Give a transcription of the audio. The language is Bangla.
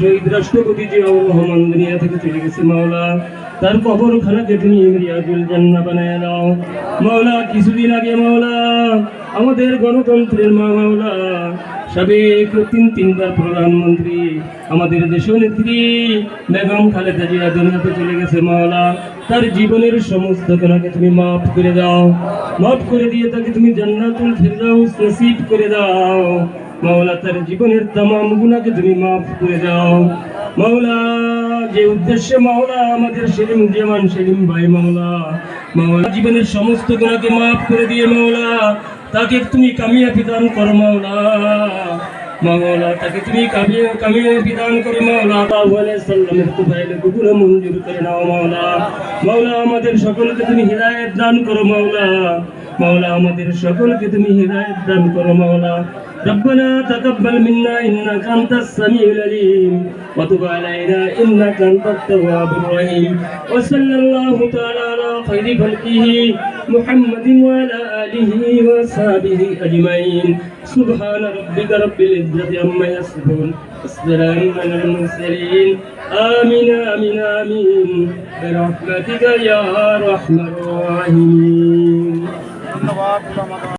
শহীদ রাষ্ট্রপতি জিয়াউর রহমান দুনিয়া থেকে চলে গেছে মাওলা, তার কবরখানাকে তুমি রিয়াজুল জান্নাহ বানায় দাও মাওলা। কিছুদিন আগে মাওলা আমাদের গণতন্ত্রের মাওলা সাবেক তিনবার প্রধানমন্ত্রী আমাদের দেশনেত্রী বেগম খালেদা জিয়া দুনিয়াতে চলে গেছে মাওলা, তার জীবনের সমস্ত গুনাহকে তুমি মাফ করে দাও, মাফ করে দিয়ে তাকে তুমি জান্নাতুল ফিরদাউস নসিব করে দাও মাওলা। তার জীবনের तमाम গুনাহকে তুমি মাফ করে দাও মাওলা। যে উদ্দেশ্যে মাওলা আমাদের সেলিম ভাই মাওলা জীবনের সমস্ত গুনাহকে মাফ করে দিয়ে মাওলা তাকে তুমি কামিয়াবি দান করো মাওলা। তাকে তুমি কামিয়াবি দান করো মাওলা। সাল্লামের তুফাইলে কবুল মঞ্জুর করে নাও মাওলা। আমাদের সকলকে তুমি হিদায়াত দান করো মাওলা। আমাদের সকলকে তুমি হিদায়াত দান করো মাওলা। ربنا تقبل منا إنك أنت السميع العليم وتب علينا إنك أنت التواب الرحيم وصلى الله تعالى على خير خلقه محمد وعلى آله وصحبه أجمعين سبحان ربك رب العزة عما يصفون والسلام على المرسلين آمين آمين آمين برحمتك يا أرحم الراحمين.